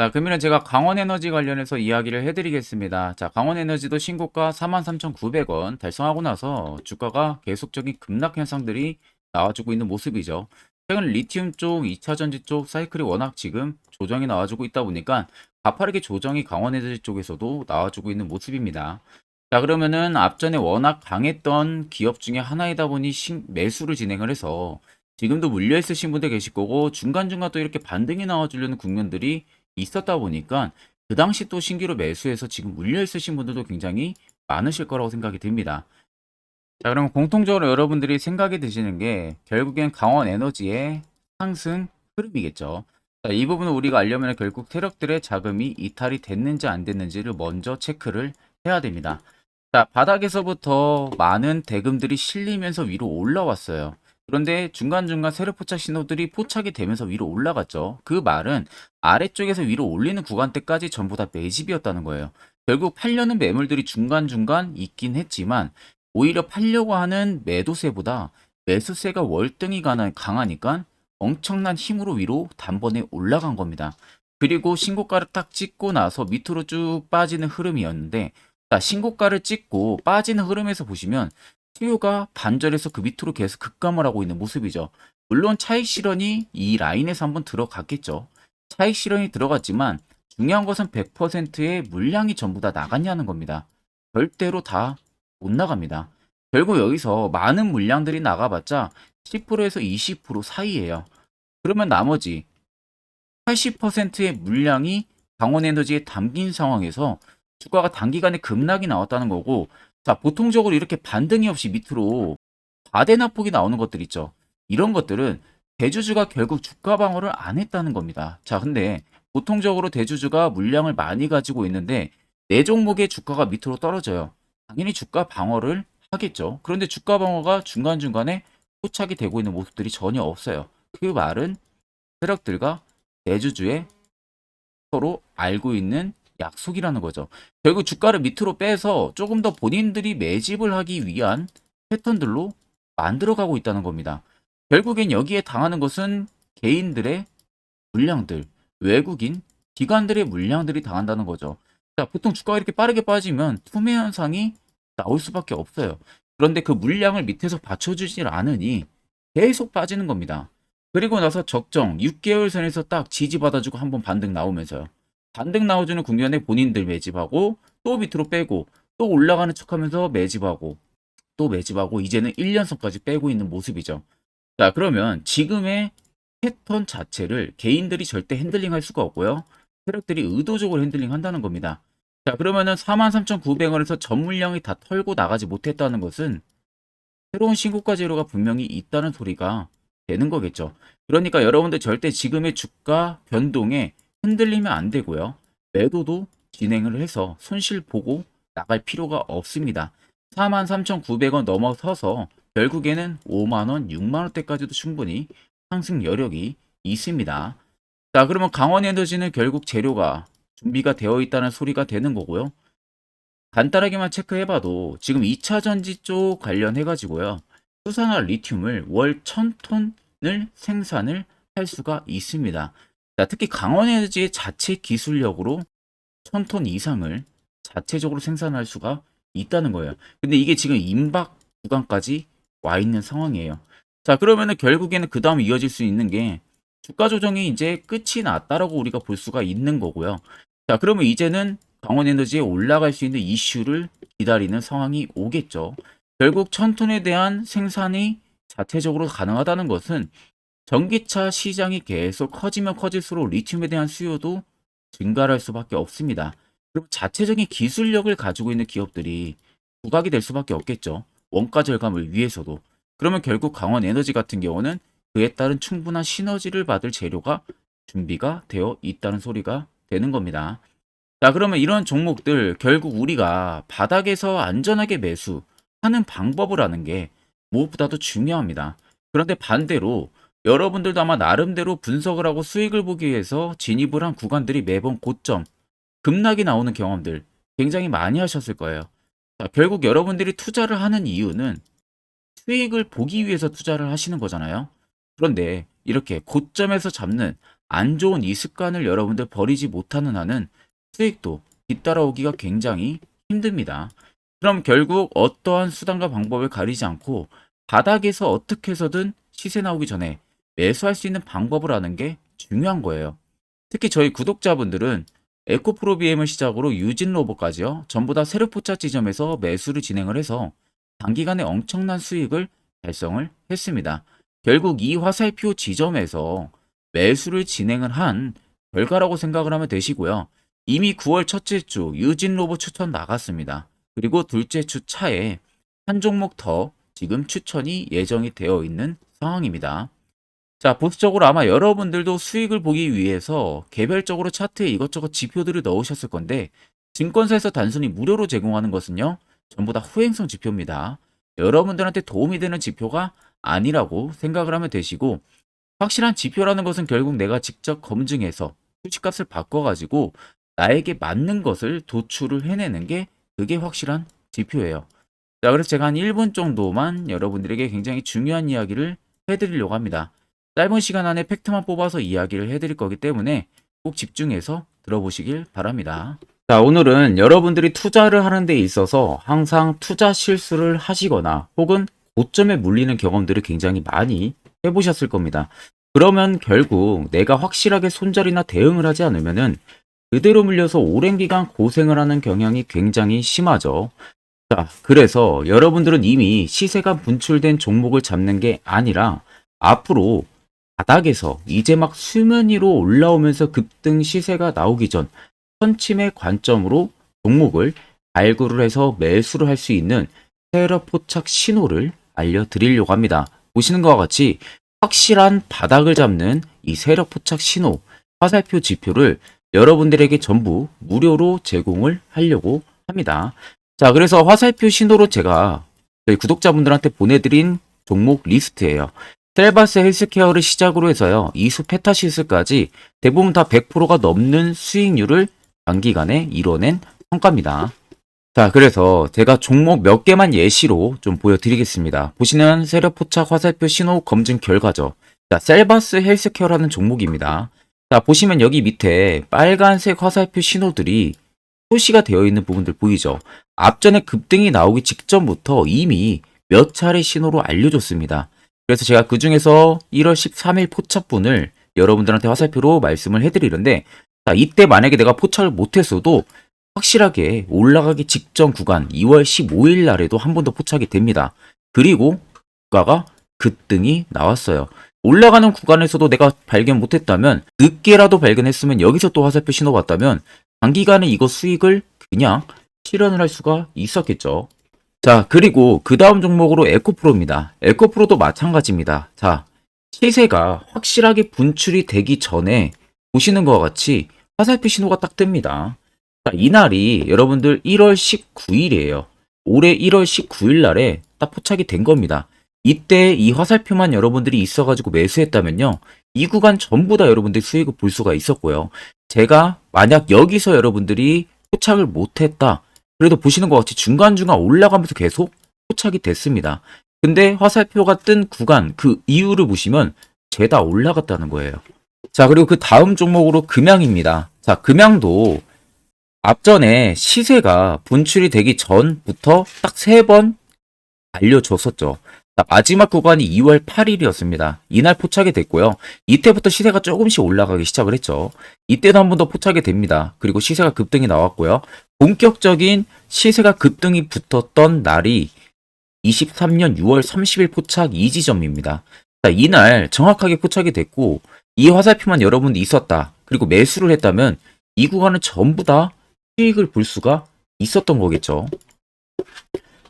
자, 그러면 제가 강원에너지 관련해서 이야기를 해드리겠습니다. 자, 강원에너지도 신고가 43,900원 달성하고 나서 주가가 계속적인 급락 현상들이 나와주고 있는 모습이죠. 최근 리튬 쪽, 2차전지 쪽 사이클이 워낙 지금 조정이 나와주고 있다 보니까 가파르게 조정이 강원에너지 쪽에서도 나와주고 있는 모습입니다. 자, 그러면은 앞전에 워낙 강했던 기업 중에 하나이다 보니 매수를 진행을 해서 지금도 물려 있으신 분들 계실 거고 중간중간 또 이렇게 반등이 나와주려는 국면들이 있었다 보니까 그 당시 또 신규로 매수해서 지금 물려 있으신 분들도 굉장히 많으실 거라고 생각이 듭니다. 자, 그럼 공통적으로 여러분들이 생각이 드시는 게 결국엔 강원 에너지의 상승 흐름이겠죠. 자, 이 부분을 우리가 알려면 결국 세력들의 자금이 이탈이 됐는지 안 됐는지를 먼저 체크를 해야 됩니다. 자, 바닥에서부터 많은 대금들이 실리면서 위로 올라왔어요. 그런데 중간중간 세력 포착 신호들이 포착이 되면서 위로 올라갔죠. 그 말은 아래쪽에서 위로 올리는 구간대까지 전부 다 매집이었다는 거예요. 결국 팔려는 매물들이 중간중간 있긴 했지만 오히려 팔려고 하는 매도세보다 매수세가 월등히 강하니까 엄청난 힘으로 위로 단번에 올라간 겁니다. 그리고 신고가를 딱 찍고 나서 밑으로 쭉 빠지는 흐름이었는데, 자, 신고가를 찍고 빠지는 흐름에서 보시면 수요가 반절해서 그 밑으로 계속 급감을 하고 있는 모습이죠. 물론 차익 실현이 이 라인에서 한번 들어갔겠죠. 차익 실현이 들어갔지만 중요한 것은 100%의 물량이 전부 다 나갔냐는 겁니다. 절대로 다 못 나갑니다. 결국 여기서 많은 물량들이 나가봤자 10%에서 20% 사이예요. 그러면 나머지 80%의 물량이 강원에너지에 담긴 상황에서 주가가 단기간에 급락이 나왔다는 거고, 자, 보통적으로 이렇게 반등이 없이 밑으로 과대납폭이 나오는 것들 있죠. 이런 것들은 대주주가 결국 주가 방어를 안 했다는 겁니다. 자, 근데 보통적으로 대주주가 물량을 많이 가지고 있는데 내 종목의 주가가 밑으로 떨어져요. 당연히 주가 방어를 하겠죠. 그런데 주가 방어가 중간중간에 포착이 되고 있는 모습들이 전혀 없어요. 그 말은 세력들과 대주주의 서로 알고 있는 약속이라는 거죠. 결국 주가를 밑으로 빼서 조금 더 본인들이 매집을 하기 위한 패턴들로 만들어가고 있다는 겁니다. 결국엔 여기에 당하는 것은 개인들의 물량들, 외국인, 기관들의 물량들이 당한다는 거죠. 자, 보통 주가가 이렇게 빠르게 빠지면 투매 현상이 나올 수밖에 없어요. 그런데 그 물량을 밑에서 받쳐주질 않으니 계속 빠지는 겁니다. 그리고 나서 적정 6개월 선에서 딱 지지받아주고 한번 반등 나오면서요. 반등 나와주는 국면에 본인들 매집하고 또 밑으로 빼고 또 올라가는 척하면서 매집하고 또 매집하고 이제는 1년선까지 빼고 있는 모습이죠. 자, 그러면 지금의 패턴 자체를 개인들이 절대 핸들링 할 수가 없고요. 세력들이 의도적으로 핸들링 한다는 겁니다. 자, 그러면은 43,900원에서 전 물량이 다 털고 나가지 못했다는 것은 새로운 신고가 재료가 분명히 있다는 소리가 되는 거겠죠. 그러니까 여러분들 절대 지금의 주가 변동에 흔들리면 안 되고요. 매도도 진행을 해서 손실 보고 나갈 필요가 없습니다. 43,900원 넘어서서 결국에는 5만원, 6만원대까지도 충분히 상승 여력이 있습니다. 자, 그러면 강원에너지는 결국 재료가 준비가 되어 있다는 소리가 되는 거고요. 간단하게만 체크해봐도 지금 2차 전지 쪽 관련해가지고요. 수산화 리튬을 월 1000톤을 생산을 할 수가 있습니다. 자, 특히 강원에너지의 자체 기술력으로 1000톤 이상을 자체적으로 생산할 수가 있다는 거예요. 근데 이게 지금 임박 구간까지 와 있는 상황이에요. 자, 그러면은 결국에는 그 다음 이어질 수 있는 게 주가 조정이 이제 끝이 났다라고 우리가 볼 수가 있는 거고요. 자, 그러면 이제는 강원에너지에 올라갈 수 있는 이슈를 기다리는 상황이 오겠죠. 결국 1000톤에 대한 생산이 자체적으로 가능하다는 것은 전기차 시장이 계속 커지면 커질수록 리튬에 대한 수요도 증가할 수밖에 없습니다. 그리고 자체적인 기술력을 가지고 있는 기업들이 부각이 될 수밖에 없겠죠. 원가 절감을 위해서도. 그러면 결국 강원 에너지 같은 경우는 그에 따른 충분한 시너지를 받을 재료가 준비가 되어 있다는 소리가 되는 겁니다. 자, 그러면 이런 종목들 결국 우리가 바닥에서 안전하게 매수하는 방법을 아는 게 무엇보다도 중요합니다. 그런데 반대로 여러분들도 아마 나름대로 분석을 하고 수익을 보기 위해서 진입을 한 구간들이 매번 고점, 급락이 나오는 경험들 굉장히 많이 하셨을 거예요. 자, 결국 여러분들이 투자를 하는 이유는 수익을 보기 위해서 투자를 하시는 거잖아요. 그런데 이렇게 고점에서 잡는 안 좋은 이 습관을 여러분들 버리지 못하는 한은 수익도 뒤따라오기가 굉장히 힘듭니다. 그럼 결국 어떠한 수단과 방법을 가리지 않고 바닥에서 어떻게 해서든 시세 나오기 전에 매수할 수 있는 방법을 아는 게 중요한 거예요. 특히 저희 구독자분들은 에코프로비엠을 시작으로 유진로버까지요. 전부 다 세력포착 지점에서 매수를 진행을 해서 단기간에 엄청난 수익을 달성을 했습니다. 결국 이 화살표 지점에서 매수를 진행을 한 결과라고 생각을 하면 되시고요. 이미 9월 첫째 주 유진로버 추천 나갔습니다. 그리고 둘째 주 차에 한 종목 더 지금 추천이 예정이 되어 있는 상황입니다. 자, 보수적으로 아마 여러분들도 수익을 보기 위해서 개별적으로 차트에 이것저것 지표들을 넣으셨을 건데, 증권사에서 단순히 무료로 제공하는 것은요, 전부 다 후행성 지표입니다. 여러분들한테 도움이 되는 지표가 아니라고 생각을 하면 되시고, 확실한 지표라는 것은 결국 내가 직접 검증해서 수치값을 바꿔가지고 나에게 맞는 것을 도출을 해내는 게 그게 확실한 지표예요. 자, 그래서 제가 한 1분 정도만 여러분들에게 굉장히 중요한 이야기를 해드리려고 합니다. 짧은 시간 안에 팩트만 뽑아서 이야기를 해드릴 거기 때문에 꼭 집중해서 들어보시길 바랍니다. 자, 오늘은 여러분들이 투자를 하는 데 있어서 항상 투자 실수를 하시거나 혹은 고점에 물리는 경험들을 굉장히 많이 해보셨을 겁니다. 그러면 결국 내가 확실하게 손절이나 대응을 하지 않으면은 그대로 물려서 오랜 기간 고생을 하는 경향이 굉장히 심하죠. 자, 그래서 여러분들은 이미 시세가 분출된 종목을 잡는 게 아니라 앞으로 바닥에서 이제 막 수면 위로 올라오면서 급등 시세가 나오기 전 선침의 관점으로 종목을 발굴을 해서 매수를 할 수 있는 세력 포착 신호를 알려드리려고 합니다. 보시는 것과 같이 확실한 바닥을 잡는 이 세력 포착 신호, 화살표 지표를 여러분들에게 전부 무료로 제공을 하려고 합니다. 자, 그래서 화살표 신호로 제가 저희 구독자분들한테 보내드린 종목 리스트예요. 셀바스 헬스케어를 시작으로 해서요, 이수 페타시스까지 대부분 다 100%가 넘는 수익률을 단기간에 이뤄낸 성과입니다. 자, 그래서 제가 종목 몇 개만 예시로 좀 보여드리겠습니다. 보시는 세력 포착 화살표 신호 검증 결과죠. 자, 셀바스 헬스케어라는 종목입니다. 자, 보시면 여기 밑에 빨간색 화살표 신호들이 표시가 되어 있는 부분들 보이죠? 앞전에 급등이 나오기 직전부터 이미 몇 차례 신호로 알려줬습니다. 그래서 제가 그 중에서 1월 13일 포착분을 여러분들한테 화살표로 말씀을 해드리는데, 자, 이때 만약에 내가 포착을 못했어도 확실하게 올라가기 직전 구간 2월 15일 날에도 한 번 더 포착이 됩니다. 그리고 주가가 급등이 나왔어요. 올라가는 구간에서도 내가 발견 못했다면, 늦게라도 발견했으면 여기서 또 화살표 신호 봤다면 단기간에 이거 수익을 그냥 실현을 할 수가 있었겠죠. 자, 그리고 그 다음 종목으로 에코프로입니다. 에코프로도 마찬가지입니다. 자, 시세가 확실하게 분출이 되기 전에 보시는 것과 같이 화살표 신호가 딱 뜹니다. 자, 이날이 여러분들 1월 19일이에요. 올해 1월 19일 날에 딱 포착이 된 겁니다. 이때 이 화살표만 여러분들이 있어가지고 매수했다면요, 이 구간 전부 다 여러분들이 수익을 볼 수가 있었고요. 제가 만약 여기서 여러분들이 포착을 못했다, 그래도 보시는 것 같이 중간중간 올라가면서 계속 포착이 됐습니다. 근데 화살표가 뜬 구간, 그 이유를 보시면 죄다 올라갔다는 거예요. 자, 그리고 그 다음 종목으로 금양입니다. 자, 금양도 앞전에 시세가 분출이 되기 전부터 딱 3번 알려줬었죠. 자, 마지막 구간이 2월 8일이었습니다. 이날 포착이 됐고요. 이때부터 시세가 조금씩 올라가기 시작을 했죠. 이때도 한 번 더 포착이 됩니다. 그리고 시세가 급등이 나왔고요. 본격적인 시세가 급등이 붙었던 날이 23년 6월 30일 포착 이 지점입니다. 자, 이날 정확하게 포착이 됐고, 이 화살표만 여러분이 있었다, 그리고 매수를 했다면 이 구간은 전부 다 수익을 볼 수가 있었던 거겠죠.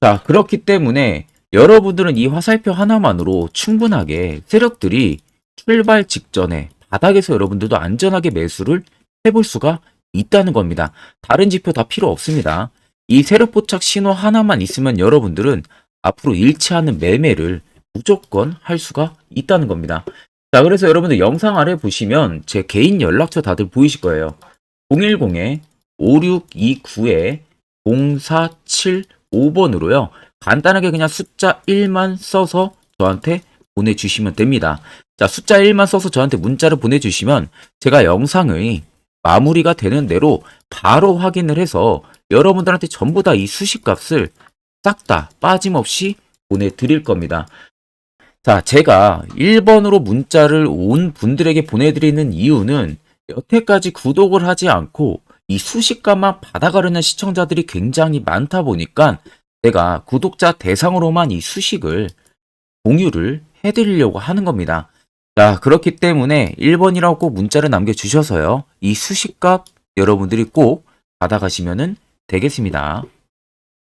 자, 그렇기 때문에 여러분들은 이 화살표 하나만으로 충분하게 세력들이 출발 직전에 바닥에서 여러분들도 안전하게 매수를 해볼 수가 있다는 겁니다. 다른 지표 다 필요 없습니다. 이 세력 포착 신호 하나만 있으면 여러분들은 앞으로 잃지 않은 매매를 무조건 할 수가 있다는 겁니다. 자, 그래서 여러분들 영상 아래 보시면 제 개인 연락처 다들 보이실 거예요. 010-5629-0475번으로요. 간단하게 그냥 숫자 1만 써서 저한테 보내주시면 됩니다. 자, 숫자 1만 써서 저한테 문자를 보내주시면 제가 영상의 마무리가 되는 대로 바로 확인을 해서 여러분들한테 전부 다 이 수식값을 싹 다 빠짐없이 보내드릴 겁니다. 자, 제가 1번으로 문자를 온 분들에게 보내드리는 이유는 여태까지 구독을 하지 않고 이 수식값만 받아가려는 시청자들이 굉장히 많다 보니까 제가 구독자 대상으로만 이 수식을 공유를 해드리려고 하는 겁니다. 자, 그렇기 때문에 1번이라고 문자를 남겨주셔서요. 이 수식값 여러분들이 꼭 받아가시면 되겠습니다.